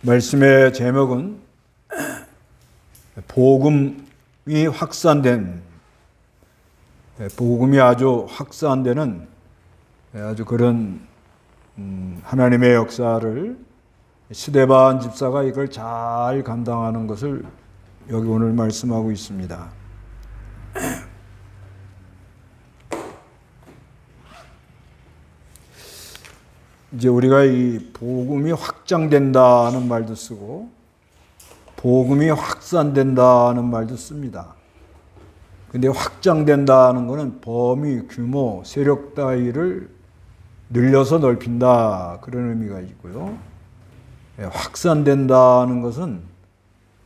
말씀의 제목은 복음이 확산된, 복음이 아주 확산되는 아주 그런 하나님의 역사를 스데반 집사가 이걸 잘 감당하는 것을 여기 오늘 말씀하고 있습니다. 이제 우리가 이 복음이 확장된다는 말도 쓰고 복음이 확산된다는 말도 씁니다. 근데 확장된다는 것은 범위, 규모, 세력 따위를 늘려서 넓힌다 그런 의미가 있고요. 확산된다는 것은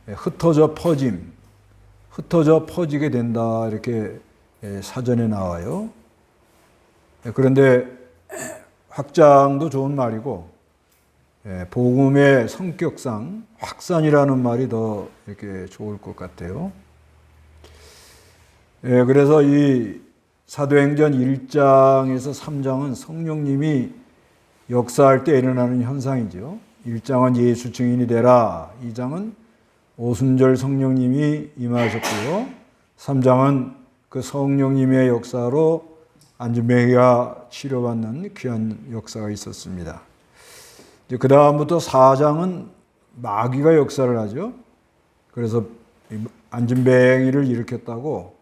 흩어져 퍼짐, 흩어져 퍼지게 된다 이렇게 사전에 나와요. 그런데 확장도 좋은 말이고 복음의 성격상 확산이라는 말이 더 이렇게 좋을 것 같아요. 그래서 이 사도행전 1장에서 3장은 성령님이 역사할 때 일어나는 현상이죠. 1장은 예수 증인이 되라, 2장은 오순절 성령님이 임하셨고요. 3장은 그 성령님의 역사로 안진뱅이가 치료받는 귀한 역사가 있었습니다. 그 다음부터 4장은 마귀가 역사를 하죠. 그래서 안진뱅이를 일으켰다고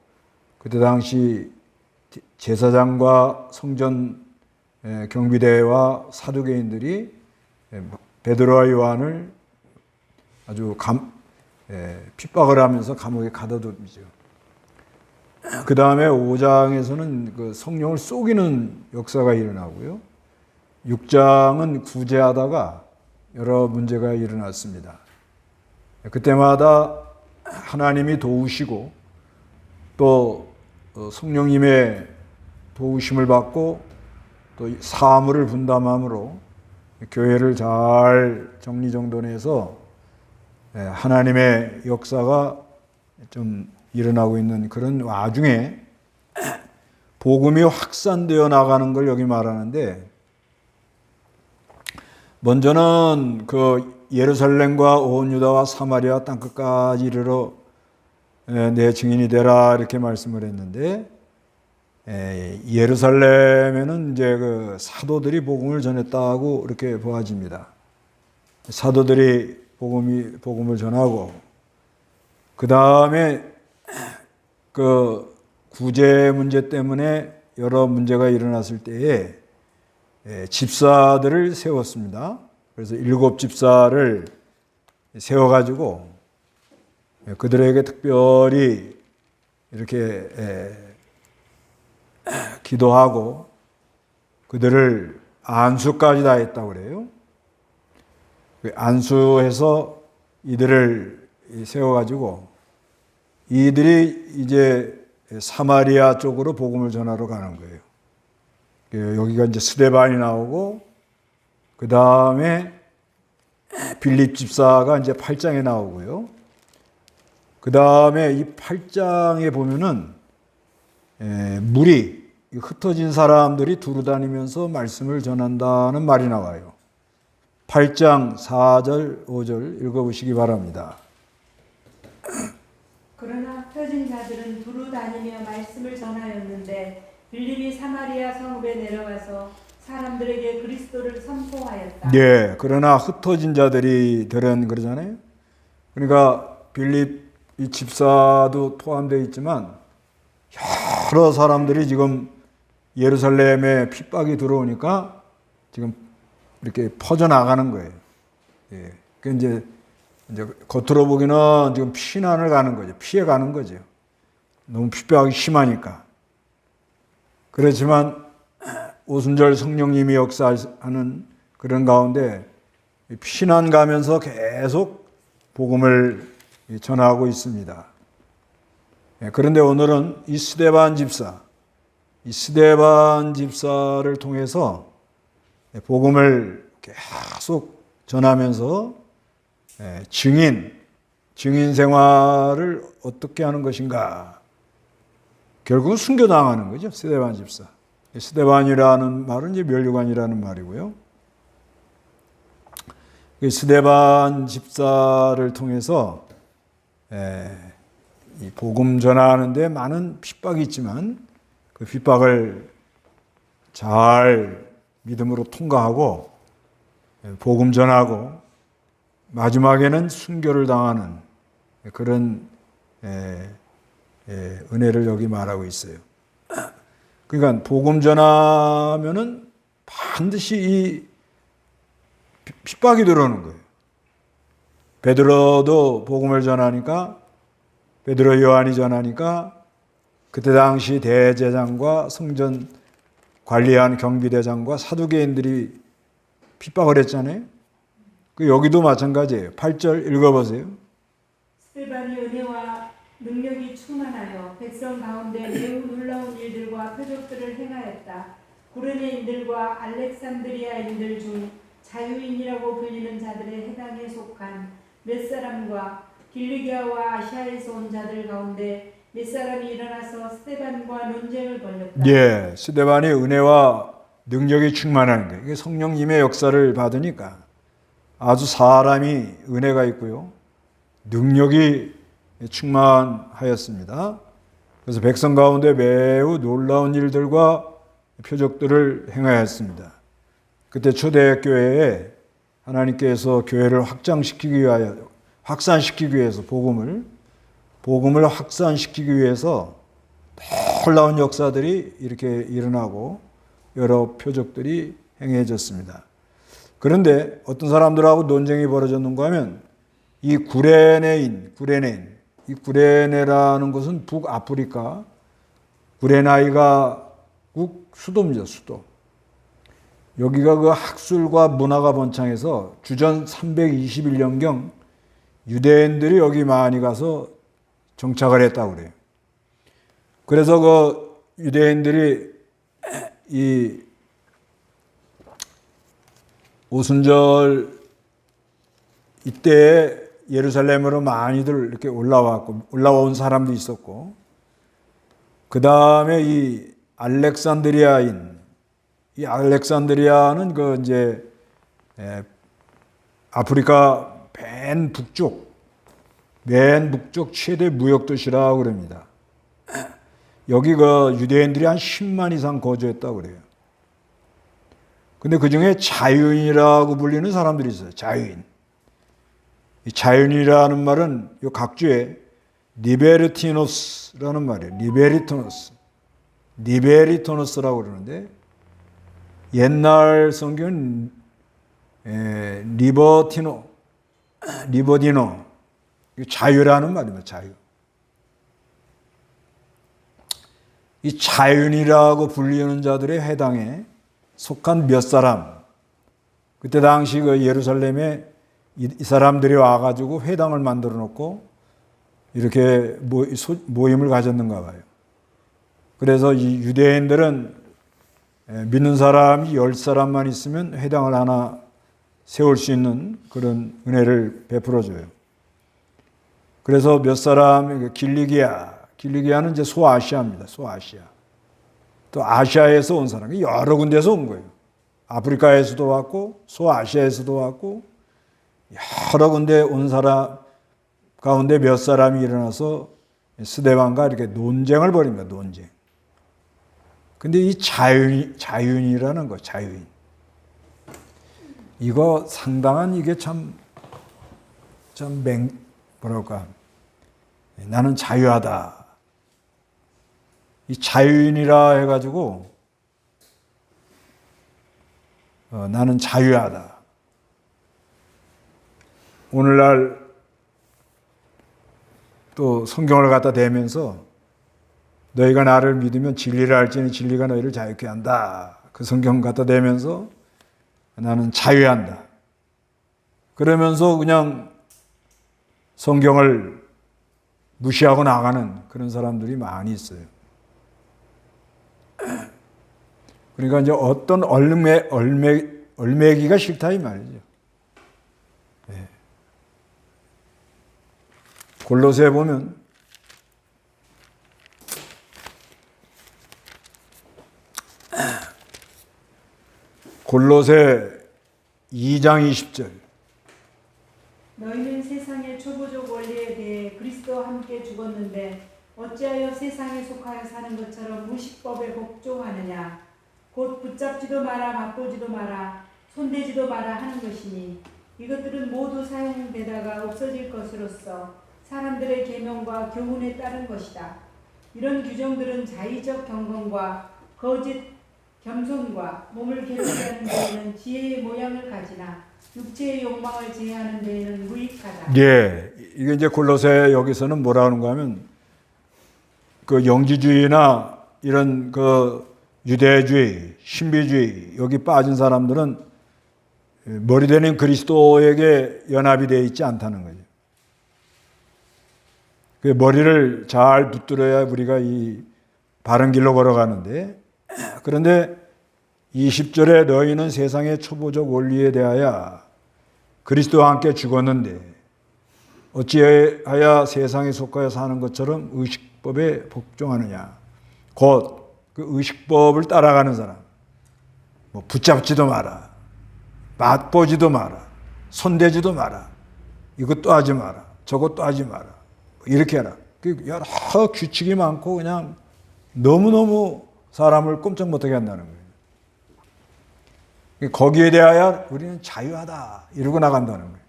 그때 당시 제사장과 성전 경비대와 사두개인들이 베드로와 요한을 아주 핍박을 하면서 감옥에 가둬둡니다. 그 다음에 5장에서는 그 성령을 속이는 역사가 일어나고요. 6장은 구제하다가 여러 문제가 일어났습니다. 그때마다 하나님이 도우시고 또 성령님의 도우심을 받고 또 사물을 분담함으로 교회를 잘 정리정돈해서 하나님의 역사가 좀 일어나고 있는 그런 와중에 복음이 확산되어 나가는 걸 여기 말하는데, 먼저는 그 예루살렘과 온 유다와 사마리아 땅끝까지 이르러 내 증인이 되라 이렇게 말씀을 했는데, 예루살렘에는 이제 그 사도들이 복음을 전했다고 이렇게 보아집니다. 사도들이 복음을 전하고 그 다음에 그 구제 문제 때문에 여러 문제가 일어났을 때에 집사들을 세웠습니다. 그래서 7 집사를 세워가지고 그들에게 특별히 이렇게 기도하고 그들을 안수까지 다 했다고 그래요. 안수해서 이들을 세워가지고 이들이 이제 사마리아 쪽으로 복음을 전하러 가는 거예요. 여기가 이제 스데반이 나오고 그 다음에 빌립 집사가 이제 8장에 나오고요. 그 다음에 이 8장에 보면은 무리, 흩어진 사람들이 두루 다니면서 말씀을 전한다는 말이 나와요. 8장 4절, 5절 읽어보시기 바랍니다. 그러나 흩어진 자들은 두루 다니며 말씀을 전하였는데 빌립이 사마리아 성읍에 내려가서 사람들에게 그리스도를 선포하였다. 네, 그러나 흩어진 자들이들은 그러잖아요. 그러니까 빌립 이 집사도 포함되어 있지만 여러 사람들이 지금 예루살렘에 핍박이 들어오니까 지금 이렇게 퍼져나가는 거예요. 예. 그 이제 겉으로 보기는 지금 피난을 가는 거죠. 피해 가는 거죠. 너무 핍박이 심하니까. 그렇지만 오순절 성령님이 역사하는 그런 가운데 피난 가면서 계속 복음을 전하고 있습니다. 그런데 오늘은 이 스데반 집사를 통해서 복음을 계속 전하면서 증인 생활을 어떻게 하는 것인가. 결국은 순교당하는 거죠. 스데반 집사. 스데반이라는 말은 이제 면류관이라는 말이고요. 그 스데반 집사를 통해서 이 복음 전하는데 많은 핍박이 있지만 그 핍박을 잘 믿음으로 통과하고 복음 전하고 마지막에는 순교를 당하는 그런 은혜를 여기 말하고 있어요. 그러니까 복음 전하면은 반드시 이 핍박이 들어오는 거예요. 베드로도 복음을 전하니까, 베드로 요한이 전하니까 그때 당시 대제장과 성전 관리한 경비대장과 사두개인들이 핍박을 했잖아요. 그 여기도 마찬가지예요. 8절 읽어보세요. 스데반이 은혜와 능력이 충만하여 백성 가운데 매우 놀라운 일들과 표적들을 행하였다. 구레네인들과 알렉산드리아인들 중 자유인이라고 불리는 자들의 해당에 속한 몇 사람과 길리기아와 아시아에서 온 자들 가운데 몇 사람이 일어나서 스데반과 논쟁을 벌였다. 예, 스데반이 은혜와 능력이 충만한 거예요. 이게 성령님의 역사를 받으니까 아주 사람이 은혜가 있고요. 능력이 충만하였습니다. 그래서 백성 가운데 매우 놀라운 일들과 표적들을 행하였습니다. 그때 초대교회에 하나님께서 교회를 확산시키기 위해서 복음을 확산시키기 위해서 놀라운 역사들이 이렇게 일어나고 여러 표적들이 행해졌습니다. 그런데 어떤 사람들하고 논쟁이 벌어졌는가 하면 이 이 구레네라는 것은 북아프리카 구레나이가국 수도입니다. 수도. 여기가 그 학술과 문화가 번창해서 주전 321년경 유대인들이 여기 많이 가서 정착을 했다고 그래요. 그래서 그 유대인들이 이 오순절 이때에 예루살렘으로 많이들 이렇게 올라온 사람도 있었고, 그 다음에 이 알렉산드리아는 그 이제 아프리카 맨 북쪽 최대 무역 도시라고 그럽니다. 여기 그 유대인들이 한 10만 이상 거주했다고 그래요. 근데 그 중에 자유인이라고 불리는 사람들이 있어요. 자유인. 이 자유인이라는 말은 이 각주에 리베르티노스라는 말이에요. 리베리토노스라고 그러는데 옛날 성경은 리버디노 자유라는 말입니다. 자유. 이 자유인이라고 불리는 자들의 해당에 속한 몇 사람, 그때 당시 그 예루살렘에 이 사람들이 와가지고 회당을 만들어 놓고 이렇게 모임을 가졌는가 봐요. 그래서 이 유대인들은 믿는 사람이 10사람만 있으면 회당을 하나 세울 수 있는 그런 은혜를 베풀어줘요. 그래서 몇 사람, 길리기아는 이제 소아시아입니다. 소아시아. 또 아시아에서 온 사람이 여러 군데서 온 거예요. 아프리카에서도 왔고, 소아시아에서도 왔고, 여러 군데 온 사람 가운데 몇 사람이 일어나서 스데반과 이렇게 논쟁을 벌입니다. 논쟁. 근데 이 자유인이라는 거, 자유인. 이거 상당한 이게 뭐랄까. 나는 자유하다. 이 자유인이라 해가지고, 나는 자유하다. 오늘날 또 성경을 갖다 대면서 너희가 나를 믿으면 진리를 알지니 진리가 너희를 자유케 한다. 그 성경 갖다 대면서 나는 자유한다. 그러면서 그냥 성경을 무시하고 나가는 그런 사람들이 많이 있어요. 그러니까 이제 어떤 얼매기가 싫다 이 말이죠. 네. 골로새에 보면 골로새 2장 20절 너희는 세상의 초보적 원리에 대해 그리스도와 함께 죽었는데 어찌하여 세상에 속하여 사는 것처럼 무식법에 복종하느냐. 곧 붙잡지도 마라, 맛보지도 마라, 손대지도 마라 하는 것이니 이것들은 모두 사용되다가 없어질 것으로서 사람들의 계명과 교훈에 따른 것이다. 이런 규정들은 자의적 경건과 거짓 겸손과 몸을 괴롭게 하는 데에는 지혜의 모양을 가지나 육체의 욕망을 제하는 데에는 무익하다. 예, 이게 이제 골로새 여기서는 뭐라 하는가 하면 그 영지주의나 이런 그 유대주의, 신비주의 여기 빠진 사람들은 머리 되는 그리스도에게 연합이 되어 있지 않다는 거죠. 그 머리를 잘 붙들어야 우리가 이 바른 길로 걸어가는데, 그런데 20절에 너희는 세상의 초보적 원리에 대하여 그리스도와 함께 죽었는데 어찌하여 세상에 속하여 사는 것처럼 의식법에 복종하느냐. 곧 그 의식법을 따라가는 사람, 뭐 붙잡지도 마라, 맛보지도 마라, 손대지도 마라, 이것도 하지 마라, 저것도 하지 마라, 이렇게 해라. 여러 규칙이 많고 그냥 너무너무 사람을 꼼짝 못하게 한다는 거예요. 거기에 대하여 우리는 자유하다 이러고 나간다는 거예요.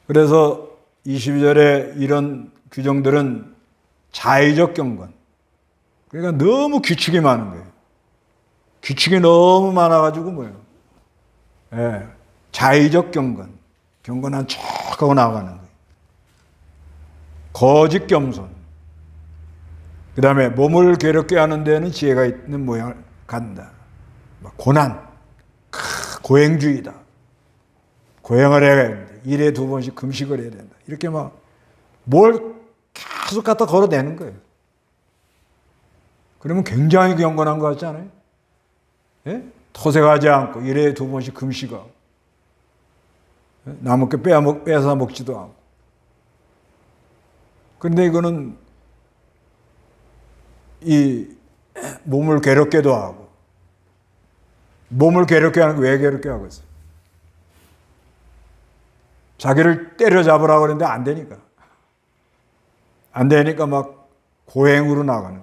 그래서 22절에 이런 규정들은 자의적 경건, 그러니까 너무 규칙이 많은 거예요. 규칙이 너무 많아가지고 뭐예요? 예, 자의적 경건, 경건한 척하고 나가는 거예요. 거짓 겸손, 그 다음에 몸을 괴롭게 하는 데는 지혜가 있는 모양을 갖는다. 고난, 고행주의다. 고행을 해야 된다. 일에 2번씩 금식을 해야 된다. 이렇게 막 뭘 계속 갖다 걸어내는 거예요. 그러면 굉장히 경건한 것 같지 않아요? 예? 토색하지 않고 일에 2번씩 금식하고 남의 게 빼앗아 먹지도 않고. 그런데 이거는 이 몸을 괴롭게도 하고, 몸을 괴롭게 하는 거 왜 괴롭게 하고 있어요? 자기를 때려잡으라고 그러는데 안 되니까. 안 되니까 막 고행으로 나가는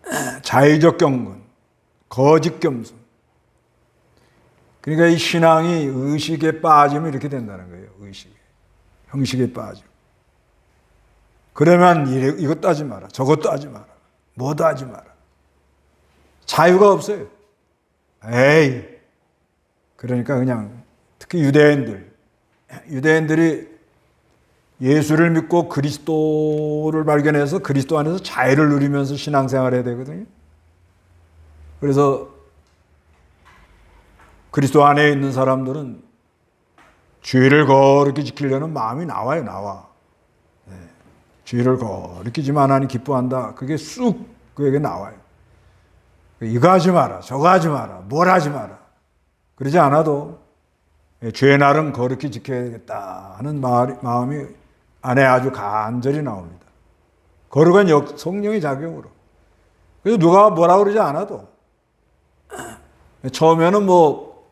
거예요. 자의적 경건, 거짓 겸손. 그러니까 이 신앙이 의식에 빠지면 이렇게 된다는 거예요. 의식에. 형식에 빠지고. 그러면 이것도 하지 마라, 저것도 하지 마라, 뭐도 하지 마라. 자유가 없어요. 에이. 그러니까 그냥 특히 유대인들이 예수를 믿고 그리스도를 발견해서 그리스도 안에서 자유를 누리면서 신앙생활을 해야 되거든요. 그래서 그리스도 안에 있는 사람들은 주의를 거룩히 지키려는 마음이 나와. 네. 주의를 거룩히 지키지만 하나님 기뻐한다. 그게 쑥 그에게 나와요. 이거 하지 마라, 저거 하지 마라, 뭘 하지 마라. 그러지 않아도 죄의 날은 거룩히 지켜야겠다 하는 마음이 안에 아주 간절히 나옵니다. 거룩한 성령의 작용으로. 그래서 누가 뭐라 그러지 않아도 처음에는 뭐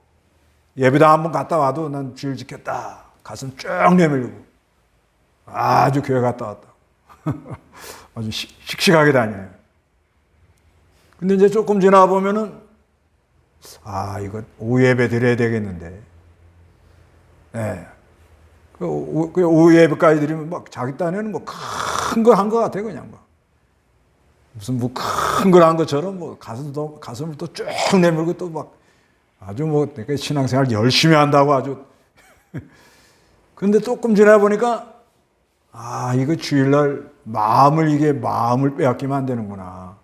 예배당 한번 갔다 와도 난 주일 지켰다. 가슴 쭉 내밀고 아주 교회 갔다 왔다. 아주 씩씩하게 다녀요. 근데 이제 조금 지나 보면은 이거 오후 예배 드려야 되겠는데. 네. 그 오후 예배까지 드리면 막 자기 딴에는 뭐 큰 거 한 것 같아, 그냥 막. 무슨 뭐 큰 걸 한 것처럼 뭐 가슴을 또 쭉 내밀고 또 막 아주 뭐 내가 신앙생활 열심히 한다고 아주. 근데 조금 지나 보니까 이거 주일날 마음을 빼앗기면 안 되는구나.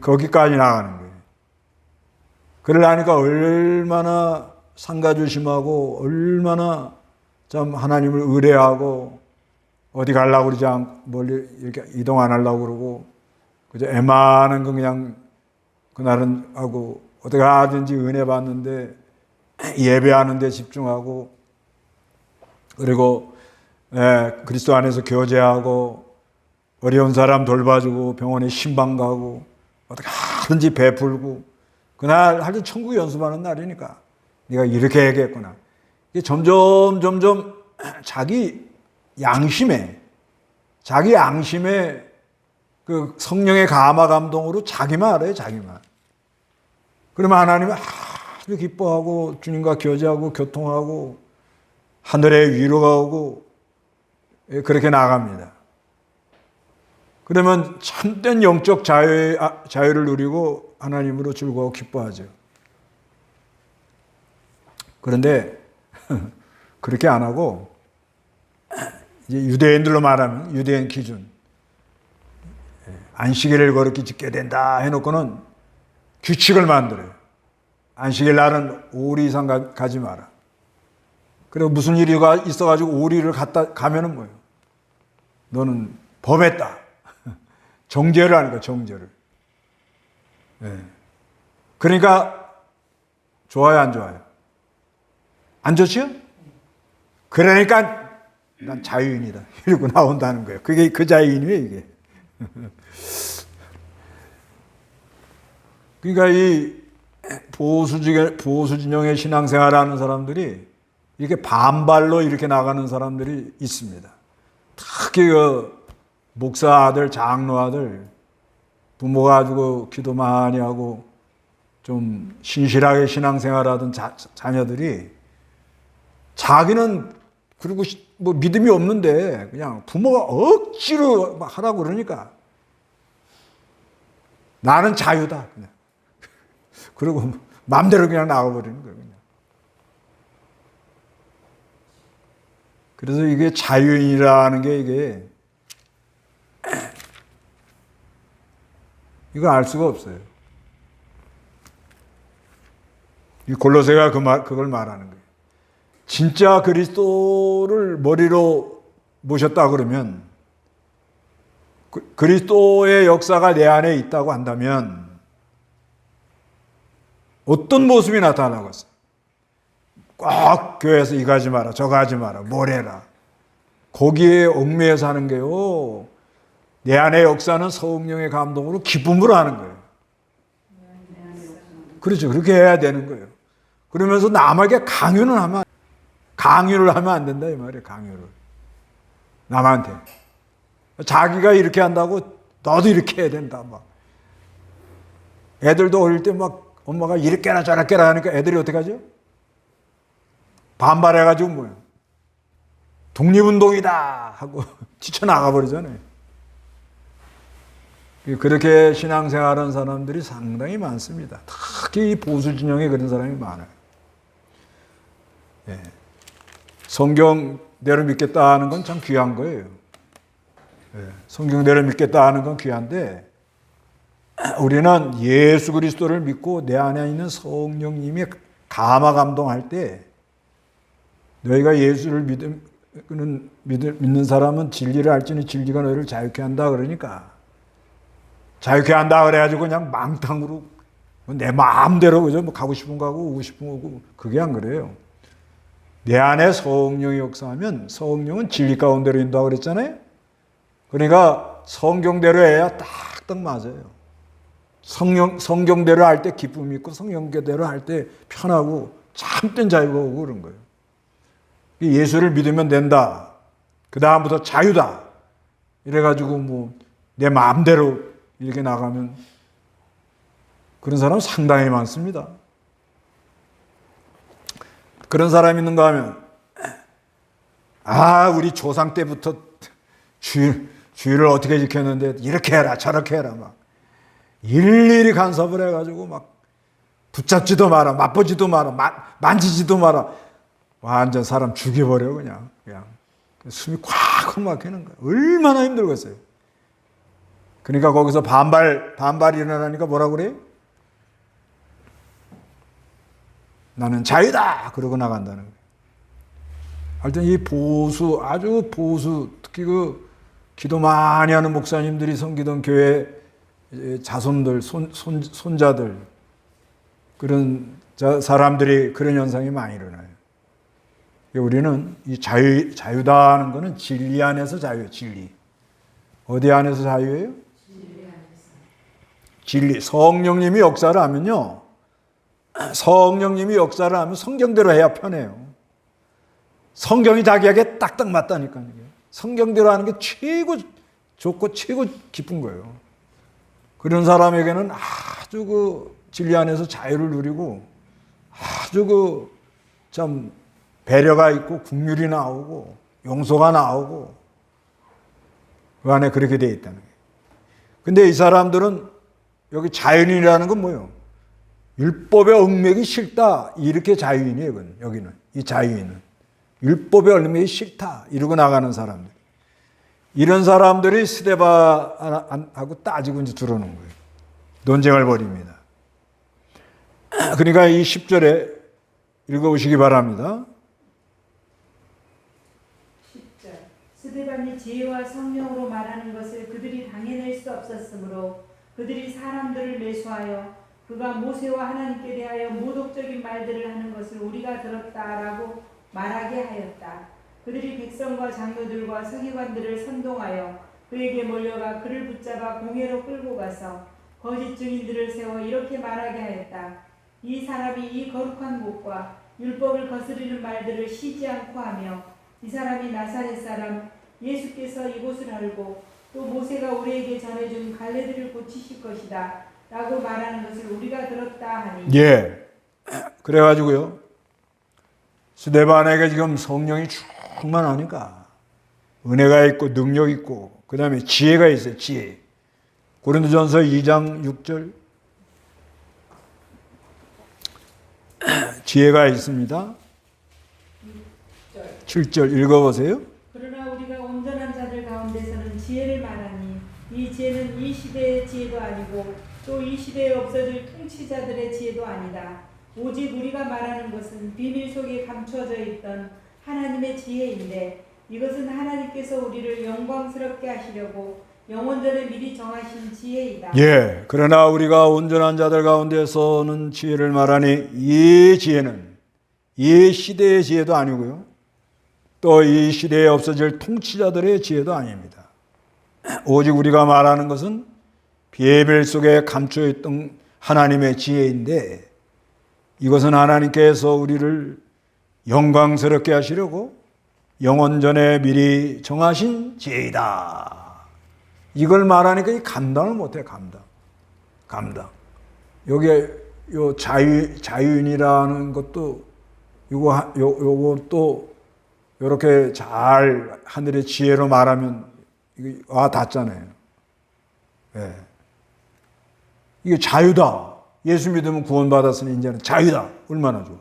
거기까지 나가는 거예요. 그러려니까 얼마나 상가조심하고 얼마나 참 하나님을 의뢰하고 어디 가려고 그러지 않고 멀리 이렇게 이동 안 하려고 그러고 그저 애만한 거 그냥 그날은 하고 어디 가든지 은혜 받는데 예배하는 데 집중하고 그리고 그리스도 안에서 교제하고 어려운 사람 돌봐주고 병원에 신방 가고 어떻게 하든지 베풀고 그날 하여튼 천국 연습하는 날이니까 네가 이렇게 얘기했구나. 이게 점점 자기 양심에 그 성령의 감화 감동으로 자기만 알아요, 자기만. 그러면 하나님은 아주 기뻐하고 주님과 교제하고 교통하고 하늘의 위로가 오고 그렇게 나갑니다. 그러면 참된 영적 자유를 누리고 하나님으로 즐거워 기뻐하죠. 그런데 그렇게 안 하고 이제 유대인들로 말하면 유대인 기준 안식일을 거룩히 지켜야 된다 해놓고는 규칙을 만들어요. 안식일 날은 5일 이상 가지 마라. 그리고 무슨 일이 있어가지고 5일을 가면은 뭐예요? 너는 범했다. 정죄를 하는 거야, 정죄를. 네. 그러니까 좋아요, 안 좋아요? 안 좋지요? 그러니까 난 자유인이다. 이러고 나온다는 거예요. 그게 그 자유인이에요, 이게. 그러니까 이 보수 진영의 신앙생활하는 사람들이 이렇게 반발로 이렇게 나가는 사람들이 있습니다. 특히 그 목사들, 장로아들, 부모가 가지고 기도 많이 하고 좀 신실하게 신앙생활하던 자녀들이 자기는 그리고 뭐 믿음이 없는데 그냥 부모가 억지로 막 하라고 그러니까 나는 자유다. 그냥. 그리고 마음대로 그냥 나가버리는 거예요. 그냥. 그래서 이게 자유인이라는 게 이게 이거 알 수가 없어요. 이 골로새가 그걸 말하는 거예요. 진짜 그리스도를 머리로 모셨다 그러면 그리스도의 역사가 내 안에 있다고 한다면 어떤 모습이 나타나겠어요? 꼭 교회에서 이거 하지 마라, 저거 하지 마라, 뭘 해라. 거기에 얽매여서 하는 게요. 내 안의 역사는 성령의 감동으로 기쁨으로 하는 거예요. 그렇죠. 그렇게 해야 되는 거예요. 그러면서 남에게 강요를 하면 안 된다 이 말이에요. 강요를. 남한테. 자기가 이렇게 한다고 너도 이렇게 해야 된다. 막. 애들도 어릴 때 막 엄마가 이렇게 해라 저렇게 해라 하니까 애들이 어떻게 하죠? 반발해가지고 뭐예요? 독립운동이다 하고 지쳐나가 버리잖아요. 그렇게 신앙생활하는 사람들이 상당히 많습니다. 특히 보수 진영에 그런 사람이 많아요. 예. 성경대로 믿겠다 하는 건 참 귀한 거예요. 예. 성경대로 믿겠다 하는 건 귀한데 우리는 예수 그리스도를 믿고 내 안에 있는 성령님이 감화 감동할 때 너희가 예수를 믿는 사람은 진리를 알지니 진리가 너희를 자유케 한다 그러니까 자유케 한다 그래가지고 그냥 망탕으로 내 마음대로 그죠? 뭐 가고 싶은 거 하고 오고 싶은 거 오고 그게 안 그래요. 내 안에 성령이 역사하면 성령은 진리 가운데로 인도하고 그랬잖아요. 그러니까 성경대로 해야 딱딱 맞아요. 성경대로 할 때 기쁨이 있고 성경대로 할 때 편하고 참된 자유가 오고 그런 거예요. 예수를 믿으면 된다. 그 다음부터 자유다. 이래가지고 뭐 내 마음대로 이렇게 나가면 그런 사람 상당히 많습니다. 그런 사람 있는가 하면 우리 조상 때부터 주의를 어떻게 지켰는데 이렇게 해라 저렇게 해라 막 일일이 간섭을 해가지고 막 붙잡지도 마라 맛보지도 마라 만지지도 마라 완전 사람 죽여버려 그냥 숨이 콱콱 막히는 거야. 얼마나 힘들겠어요. 그러니까 거기서 반발이 일어나니까 뭐라고 그래요? 나는 자유다 그러고 나간다는 거예요. 하여튼 이 아주 보수 특히 그 기도 많이 하는 목사님들이 섬기던 교회 자손들 손자들 그런 사람들이 그런 현상이 많이 일어나요. 우리는 이 자유다 하는 것은 진리 안에서 자유예요. 진리. 어디 안에서 자유예요? 진리. 성령님이 역사를 하면요. 성령님이 역사를 하면 성경대로 해야 편해요. 성경이 자기에게 딱딱 맞다니까요. 성경대로 하는 게 최고 좋고 최고 기쁜 거예요. 그런 사람에게는 아주 그 진리 안에서 자유를 누리고 아주 참 배려가 있고 긍휼이 나오고 용서가 나오고 그 안에 그렇게 되어 있다는 거예요. 근데 이 사람들은 여기 자연인이라는 건 뭐예요? 율법의 얽매기 싫다 이렇게 자유인이에요. 이건 여기는 이 자유인은 율법의 얽매기 싫다 이러고 나가는 사람들. 이런 사람들이 스데반하고 따지고 이제 들어오는 거예요. 논쟁을 벌입니다. 그러니까 이 10절에 읽어보시기 바랍니다. 10절 스데반이 지혜와 성령으로 말하는 것을 그들이 당해낼 수 없었으므로 그들이 사람들을 매수하여 그가 모세와 하나님께 대하여 모독적인 말들을 하는 것을 우리가 들었다라고 말하게 하였다. 그들이 백성과 장로들과 서기관들을 선동하여 그에게 몰려가 그를 붙잡아 공회로 끌고 가서 거짓 증인들을 세워 이렇게 말하게 하였다. 이 사람이 이 거룩한 곳과 율법을 거스르는 말들을 쉬지 않고 하며 이 사람이 나사렛 사람 예수께서 이곳을 알고 또 모세가 우리에게 전해준 갈래들을 고치실 것이다 라고 말하는 것을 우리가 들었다 하니. 예. 그래가지고요. 스데반에게 지금 성령이 충만하니까 은혜가 있고 능력 있고 그 다음에 지혜가 있어요. 지혜. 고린도전서 2장 6절 지혜가 있습니다. 7절 읽어보세요. 그러나 우리가 온전한 자들 가운데서는 지혜를 말하니 이 지혜는 이 시대의 지혜도 아니고 또 이 시대에 없어질 통치자들의 지혜도 아니다. 오직 우리가 말하는 것은 비밀 속에 감춰져 있던 하나님의 지혜인데 이것은 하나님께서 우리를 영광스럽게 하시려고 영원전에 미리 정하신 지혜이다. 예, 그러나 우리가 온전한 자들 가운데서는 지혜를 말하니 이 지혜는 이 시대의 지혜도 아니고요. 또 이 시대에 없어질 통치자들의 지혜도 아닙니다. 오직 우리가 말하는 것은 비밀 속에 감춰있던 하나님의 지혜인데 이것은 하나님께서 우리를 영광스럽게 하시려고 영원전에 미리 정하신 지혜이다. 이걸 말하니까 이 감당을 못해. 감당. 여기에 요 자유인이라는 것도 요것도 이렇게 잘 하늘의 지혜로 말하면 이게 와 닿잖아요. 예. 이게 자유다. 예수 믿으면 구원받았으니 이제는 자유다. 얼마나 좋아.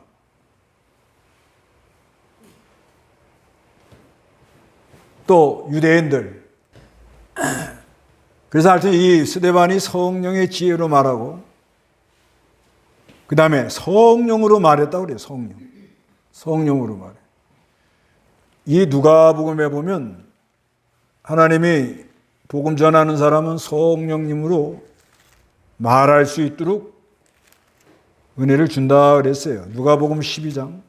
또 유대인들. 그래서 하여튼 이 스데반이 성령의 지혜로 말하고 그 다음에 성령으로 말했다고 그래요. 성령으로 말해. 이 누가복음에 보면 하나님이 복음 전하는 사람은 성령님으로 말할 수 있도록 은혜를 준다 그랬어요. 누가복음 12장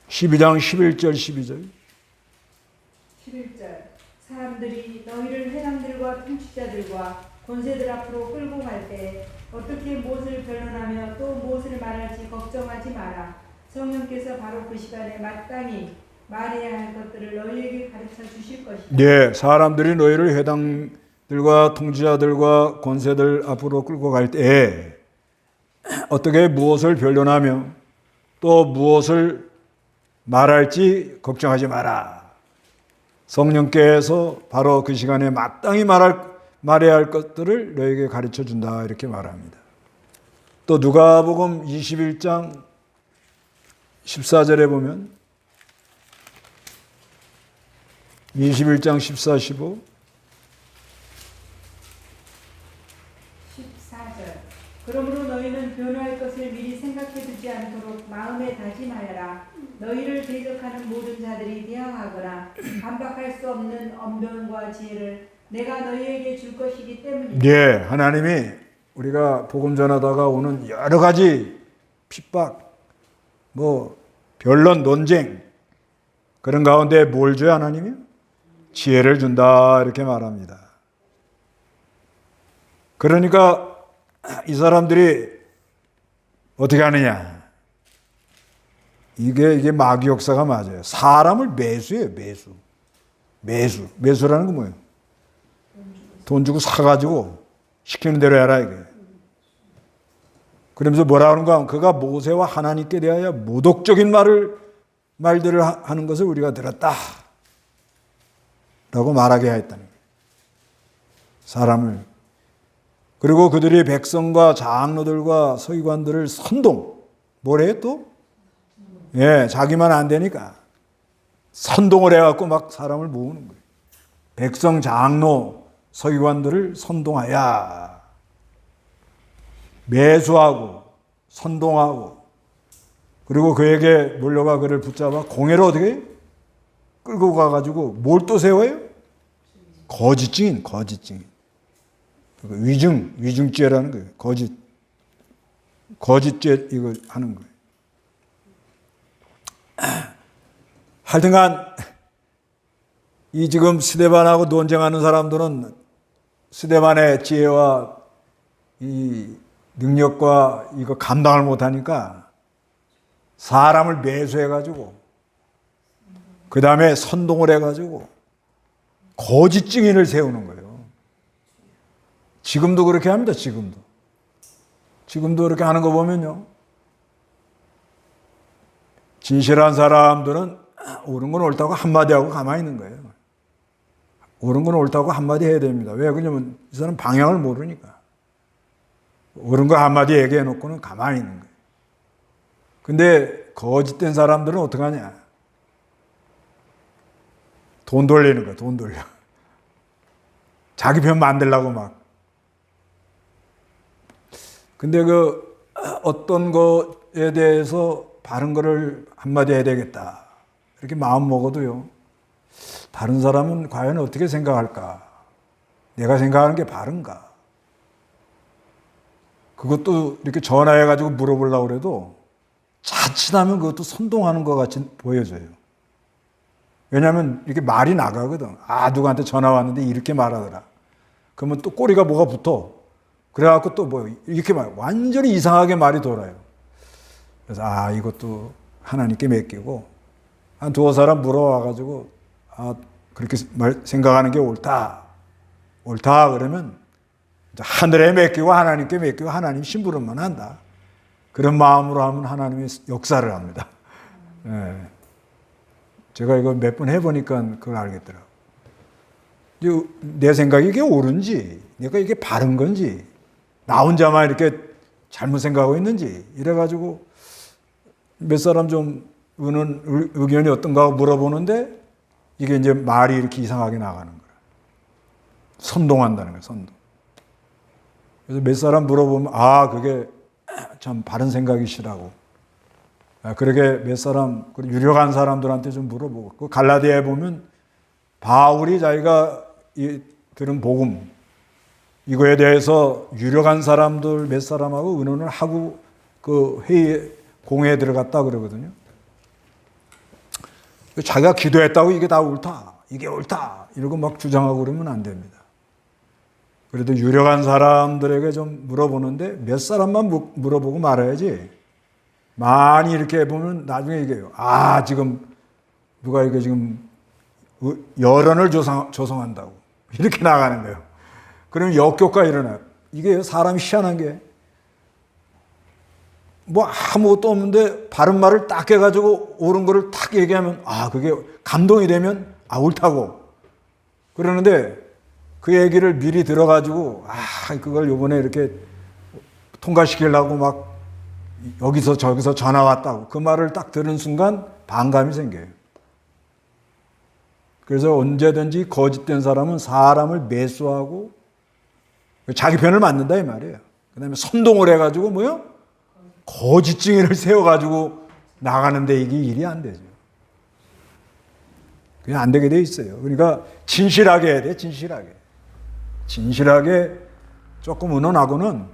11절 12절 11절 사람들이 너희를 회당들과 통치자들과 권세들 앞으로 끌고 갈 때 어떻게 무엇을 변론하며 또 무엇을 말할지 걱정하지 마라. 성령께서 바로 그 시간에 마땅히 말해야 할 것들을 너희에게 가르쳐 주실 것이다. 네, 사람들이 너희를 회당들과 통치자들과 권세들 앞으로 끌고 갈 때 어떻게 무엇을 변론하며 또 무엇을 말할지 걱정하지 마라. 성령께서 바로 그 시간에 마땅히 말해야 할 것들을 너에게 가르쳐 준다 이렇게 말합니다. 또 누가복음 21장 14절에 보면 21장 14, 15 14절 그러므로 너희는 변호할 것을 미리 생각해 두지 않도록 마음에 다짐하여라. 너희를 대적하는 모든 자들이 대항하거나 반박할 수 없는 언변과 지혜를 내가 너희에게 줄 것이기 때문이다. 네, 하나님이 우리가 복음 전하다가 오는 여러 가지 핍박, 변론, 논쟁 그런 가운데 뭘 줘야 하나님이? 지혜를 준다 이렇게 말합니다. 그러니까 이 사람들이 어떻게 하느냐? 이게 마귀 역사가 맞아요. 사람을 매수해요, 매수. 매수라는 건 뭐예요? 돈 주고 사가지고 시키는 대로 해라, 이게. 그러면서 뭐라 하는가 하면 그가 모세와 하나님께 대하여 모독적인 말들을 하는 것을 우리가 들었다. 라고 말하게 하였다는 거예요. 사람을. 그리고 그들이 백성과 장로들과 서기관들을 선동. 뭐래요 또? 예, 자기만 안 되니까. 선동을 해갖고 막 사람을 모으는 거예요. 백성, 장로, 서기관들을 선동하여. 매수하고, 선동하고, 그리고 그에게 몰려가 그를 붙잡아 공회로 어떻게 해요? 끌고 가가지고 뭘 또 세워요? 거짓 증인. 위증죄라는 거예요. 거짓죄 이거 하는 거예요. 하여튼간 이 지금 스데반하고 논쟁하는 사람들은 스데반의 지혜와 이 능력과 이거 감당을 못하니까 사람을 매수해가지고 그 다음에 선동을 해가지고 거짓 증인을 세우는 거예요. 지금도 그렇게 합니다. 지금도 그렇게 하는 거 보면요. 진실한 사람들은 옳은 건 옳다고 한마디 하고 가만히 있는 거예요. 옳은 건 옳다고 한마디 해야 됩니다. 왜 그러냐면 이 사람 방향을 모르니까. 옳은 거 한마디 얘기해 놓고는 가만히 있는 거예요. 근데 거짓된 사람들은 어떻게 하냐? 돈 돌리는 거야, 돈 돌려. 자기 편 만들려고 막. 근데 그 어떤 거에 대해서 바른 거를 한마디 해야 되겠다. 이렇게 마음 먹어도요. 다른 사람은 과연 어떻게 생각할까? 내가 생각하는 게 바른가? 그것도 이렇게 전화해가지고 물어보려고 그래도 자칫하면 그것도 선동하는 것 같이 보여져요. 왜냐하면 이렇게 말이 나가거든. 아, 누구한테 전화 왔는데 이렇게 말하더라. 그러면 또 꼬리가 뭐가 붙어. 그래갖고 또 뭐 이렇게 완전히 이상하게 말이 돌아요. 그래서 아, 이것도 하나님께 맡기고 한 두어 사람 물어와가지고 아, 그렇게 생각하는 게 옳다 그러면 하늘에 맡기고 하나님께 맡기고 하나님 심부름만 한다. 그런 마음으로 하면 하나님이 역사를 합니다. 네. 제가 이거 몇 번 해보니까 그걸 알겠더라고요. 내 생각이 이게 옳은지, 내가 이게 바른 건지, 나 혼자만 이렇게 잘못 생각하고 있는지, 이래가지고 몇 사람 좀 의견이 어떤가 하고 물어보는데 이게 이제 말이 이렇게 이상하게 나가는 거예요. 선동한다는 거예요, 선동. 그래서 몇 사람 물어보면, 아, 그게 참 바른 생각이시라고. 그렇게 몇 사람, 유력한 사람들한테 좀 물어보고, 그 갈라디아에 보면 바울이 자기가 들은 복음, 이거에 대해서 유력한 사람들 몇 사람하고 의논을 하고 그 공회에 들어갔다 그러거든요. 자기가 기도했다고 이게 다 옳다, 이게 옳다, 이러고 막 주장하고 그러면 안 됩니다. 그래도 유력한 사람들에게 좀 물어보는데 몇 사람만 물어보고 말아야지. 많이 이렇게 해보면 나중에 얘기해요. 아, 지금 누가 이게 지금 여론을 조성한다고. 이렇게 나가는 거예요. 그러면 역효과 일어나요. 이게 사람이 희한한 게 뭐 아무것도 없는데 바른 말을 딱 해가지고 옳은 거를 딱 얘기하면 아, 그게 감동이 되면 아, 옳다고. 그러는데 그 얘기를 미리 들어가지고 아, 그걸 요번에 이렇게 통과시키려고 막 여기서 저기서 전화 왔다고 그 말을 딱 들은 순간 반감이 생겨요. 그래서 언제든지 거짓된 사람은 사람을 매수하고 자기 편을 맞는다 이 말이에요. 그 다음에 선동을 해가지고 뭐요? 거짓 증인을 세워가지고 나가는데 이게 일이 안 되죠. 그냥 안 되게 돼 있어요. 그러니까 진실하게 해야 돼, 진실하게 조금 의논하고는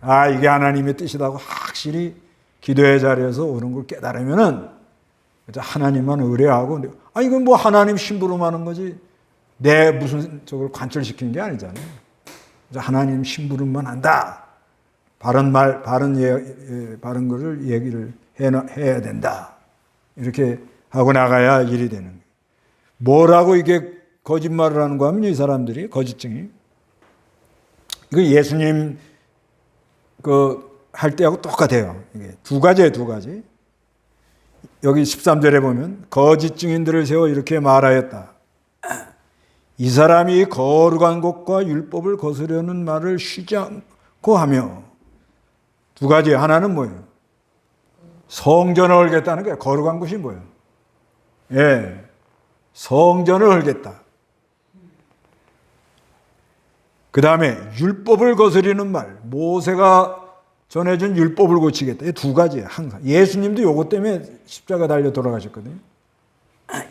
아, 이게 하나님의 뜻이라고 확실히 기도의 자리에서 오는 걸 깨달으면은 하나님만 의뢰하고 아, 이건 뭐 하나님 심부름하는 거지 내 무슨 저걸 관철시키는 게 아니잖아요. 하나님 심부름만 한다. 바른 말, 바른 것을 얘기를 해야 된다. 이렇게 하고 나가야 일이 되는 거예요. 뭐라고 이게 거짓말을 하는 거 하면 이 사람들이 거짓증이. 이거 예수님 할 때하고 똑같아요. 이게 두 가지예요, 두 가지. 여기 13절에 보면 거짓 증인들을 세워 이렇게 말하였다. 이 사람이 거룩한 것과 율법을 거스르는 말을 쉬지 않고 하며. 두 가지. 하나는 뭐예요? 성전을 헐겠다는 거예요. 거룩한 것이 뭐예요? 예, 성전을 헐겠다. 그 다음에 율법을 거스르는 말, 모세가 전해준 율법을 고치겠다. 이 두 가지예요. 항상. 예수님도 요것 때문에 십자가 달려 돌아가셨거든요.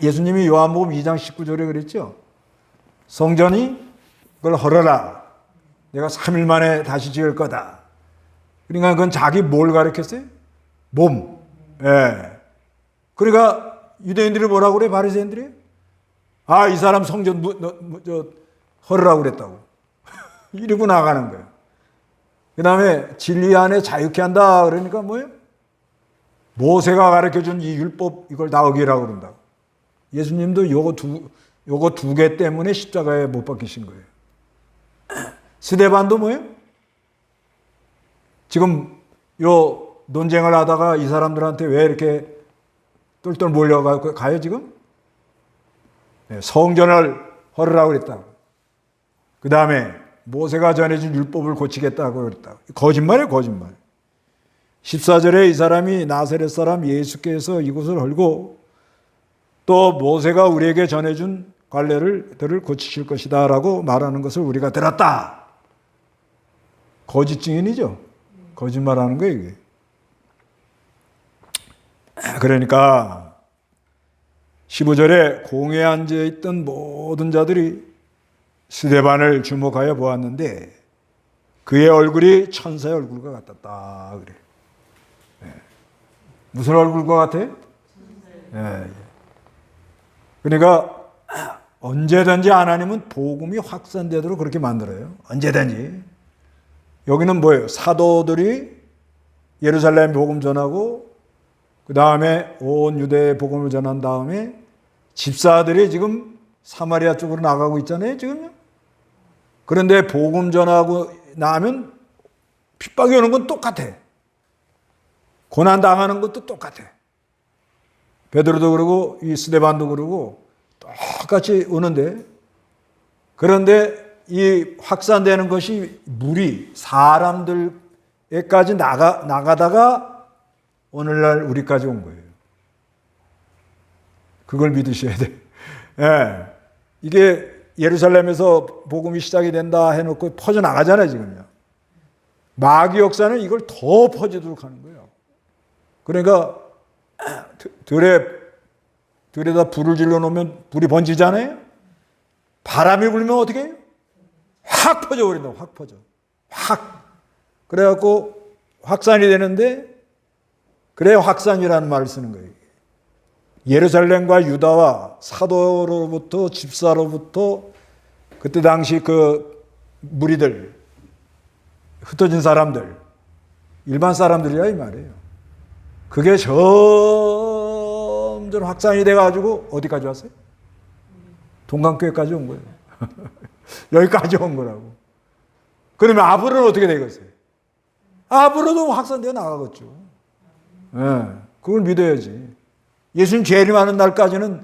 예수님이 요한복음 2장 19절에 그랬죠. 성전이 그걸 헐어라. 내가 3일 만에 다시 지을 거다. 그러니까 그건 자기 뭘 가르쳤어요? 몸. 예. 그러니까 유대인들이 뭐라고 그래? 바리새인들이? 아, 이 사람 성전 헐으라고 그랬다고. 이러고 나가는 거예요. 그 다음에 진리 안에 자유케 한다. 그러니까 뭐예요? 모세가 가르쳐준 이 율법 이걸 다 어기라고 그런다고. 예수님도 요거 두 개 때문에 십자가에 못 박히신 거예요. 스데반도 뭐예요? 지금 요 논쟁을 하다가 이 사람들한테 왜 이렇게 똘똘 몰려가요 지금? 네, 성전을 헐으라고 그랬다고. 그 다음에 모세가 전해준 율법을 고치겠다고 그랬다고. 거짓말이에요, 거짓말. 14절에 이 사람이 나사렛 사람 예수께서 이곳을 헐고 또 모세가 우리에게 전해준 관례들을 고치실 것이다 라고 말하는 것을 우리가 들었다. 거짓 증인이죠. 거짓말하는 거예요, 이게. 그러니까 15절에 공회에 앉아있던 모든 자들이 스데반을 주목하여 보았는데 그의 얼굴이 천사의 얼굴과 같았다. 그래. 네. 무슨 얼굴과 같아요? 네. 그러니까 언제든지 하나님은 복음이 확산되도록 그렇게 만들어요. 언제든지. 여기는 뭐예요? 사도들이 예루살렘 복음 전하고 그 다음에 온 유대의 복음을 전한 다음에 집사들이 지금 사마리아 쪽으로 나가고 있잖아요. 지금요. 그런데 복음 전하고 나면 핍박이 오는 건 똑같아. 고난 당하는 것도 똑같아. 베드로도 그러고 이 스데반도 그러고 똑같이 오는데 그런데 이 확산되는 것이 무리 사람들에까지 나가다가 오늘날 우리까지 온 거예요. 그걸 믿으셔야 돼. 예. 이게 예루살렘에서 복음이 시작이 된다 해놓고 퍼져나가잖아요, 지금요. 마귀 역사는 이걸 더 퍼지도록 하는 거예요. 그러니까 들에다 불을 질러 놓으면 불이 번지잖아요. 바람이 불면 어떻게 해요? 확 퍼져버린다. 확 퍼져. 확. 그래갖고 확산이 되는데 그래 확산이라는 말을 쓰는 거예요. 예루살렘과 유다와 사도로부터 집사로부터 그때 당시 그 무리들 흩어진 사람들 일반 사람들이야 이 말이에요. 그게 점점 확산이 돼가지고 어디까지 왔어요? 동강교회까지 온 거예요. 여기까지 온 거라고. 그러면 앞으로는 어떻게 되겠어요? 앞으로도 확산되어 나가겠죠. 네, 그걸 믿어야지. 예수님 재림하는 날까지는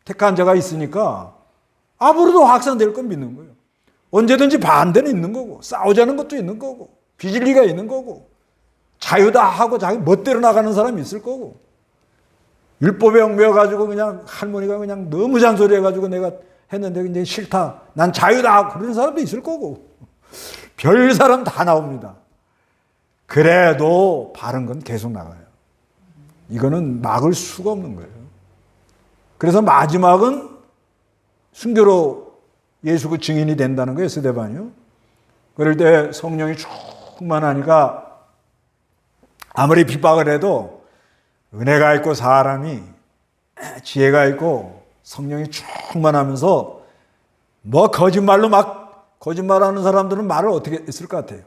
택한 자가 있으니까 앞으로도 확산될 건 믿는 거예요. 언제든지 반대는 있는 거고 싸우자는 것도 있는 거고 비질리가 있는 거고 자유다 하고 자기 멋대로 나가는 사람이 있을 거고 율법에 얽매여가지고 그냥 할머니가 그냥 너무 잔소리해가지고 내가 했는데 이제 싫다 난 자유다 그런 사람도 있을 거고 별 사람 다 나옵니다. 그래도 바른 건 계속 나가요. 이거는 막을 수가 없는 거예요. 그래서 마지막은 순교로 예수 그 증인이 된다는 거예요. 스데반이요. 그럴 때 성령이 충만하니까 아무리 핍박을 해도 은혜가 있고 사람이 지혜가 있고 성령이 충만하면서 뭐 거짓말로 막 거짓말하는 사람들은 말을 어떻게 했을 것 같아요?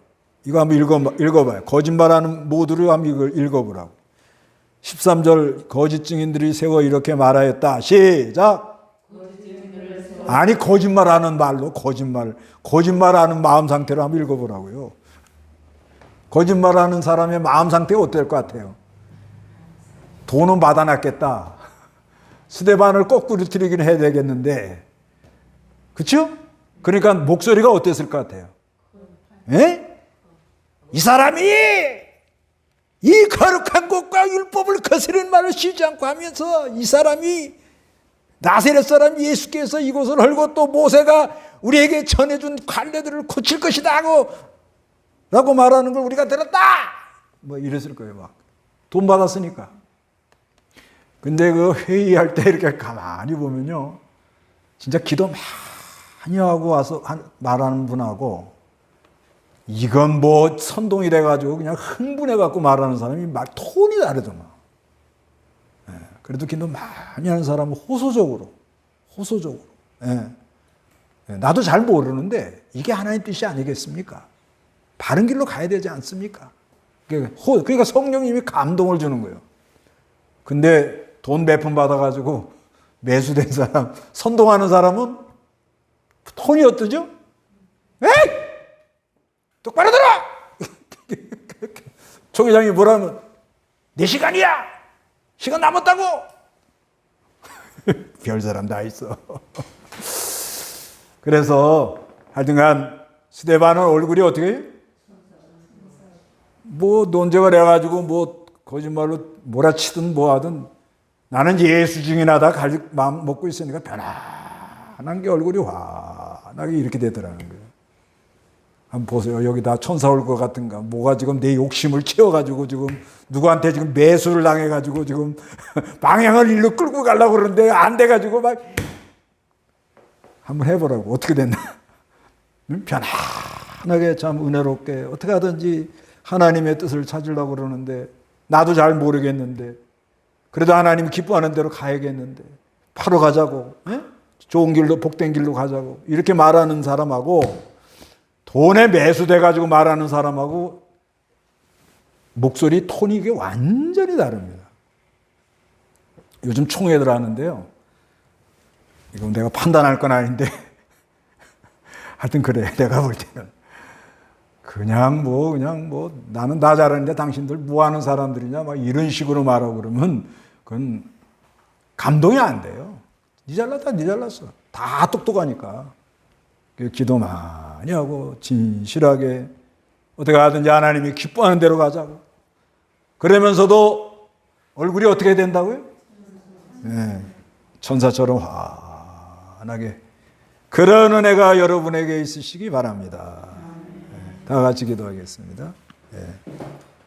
이거 한번 읽어봐요. 거짓말하는 모두를 한번 이걸 읽어보라고. 13절 거짓 증인들이 세워 이렇게 말하였다. 시작. 아니 거짓말하는 말로 거짓말하는 마음 상태로 한번 읽어보라고요. 거짓말하는 사람의 마음 상태가 어떨 것 같아요? 돈은 받아놨겠다. 스데반을 거꾸로 틀리긴 해야 되겠는데, 그렇죠? 그러니까 목소리가 어땠을 것 같아요? 에? 이 사람이 이 거룩한 곳과 율법을 거스르는 말을 쉬지 않고 하면서 이 사람이 나세렛 사람 예수께서 이곳을 헐고 또 모세가 우리에게 전해준 관례들을 고칠 것이다 라고 말하는 걸 우리가 들었다. 뭐 이랬을 거예요. 막 돈 받았으니까. 근데 그 회의할 때 이렇게 가만히 보면요, 진짜 기도 많이 하고 와서 말하는 분하고 이건 뭐 선동이 돼가지고 그냥 흥분해갖고 말하는 사람이 말 톤이 다르더만. 그래도 기도 많이 하는 사람은 호소적으로. 나도 잘 모르는데 이게 하나님 뜻이 아니겠습니까? 바른 길로 가야 되지 않습니까? 그러니까 성령님이 감동을 주는 거예요. 근데 돈 몇 푼 받아가지고 매수된 사람, 선동하는 사람은 톤이 어떠죠? 에이! 똑바로 들어! 총회장이 뭐라면 내 시간이야! 시간 남았다고! 별 사람 다 있어. 그래서 하여튼간 스데반은 얼굴이 어떻게 해요? 뭐 논쟁을 해가지고 뭐 거짓말로 몰아치든 뭐 하든 나는 예수 증인하다 갈 마음 먹고 있으니까 편안한 게 얼굴이 환하게 이렇게 되더라는 거예요. 한번 보세요. 여기 다 천사 올 것 같은가. 뭐가 지금 내 욕심을 채워가지고 지금 누구한테 지금 매수를 당해가지고 지금 방향을 일로 끌고 가려고 그러는데 안 돼가지고 막 한번 해보라고. 어떻게 됐나. 편안하게 참 은혜롭게 어떻게 하든지 하나님의 뜻을 찾으려고 그러는데 나도 잘 모르겠는데 그래도 하나님 기뻐하는 대로 가야겠는데 바로 가자고. 좋은 길로 복된 길로 가자고. 이렇게 말하는 사람하고 돈에 매수돼가지고 말하는 사람하고 목소리 톤이 이게 완전히 다릅니다. 요즘 총회들 하는데요. 이건 내가 판단할 건 아닌데 하여튼 그래. 내가 볼 때는 그냥 뭐 나는 나 잘하는데 당신들 뭐 하는 사람들이냐 막 이런 식으로 말하고 그러면 그건 감동이 안 돼요. 니 잘났다 니 잘났어. 다 똑똑하니까. 기도 많이 하고 진실하게 어떻게 하든지 하나님이 기뻐하는 대로 가자고. 그러면서도 얼굴이 어떻게 된다고요? 네, 천사처럼 환하게. 그런 은혜가 여러분에게 있으시기 바랍니다. 다 같이 기도하겠습니다. 네.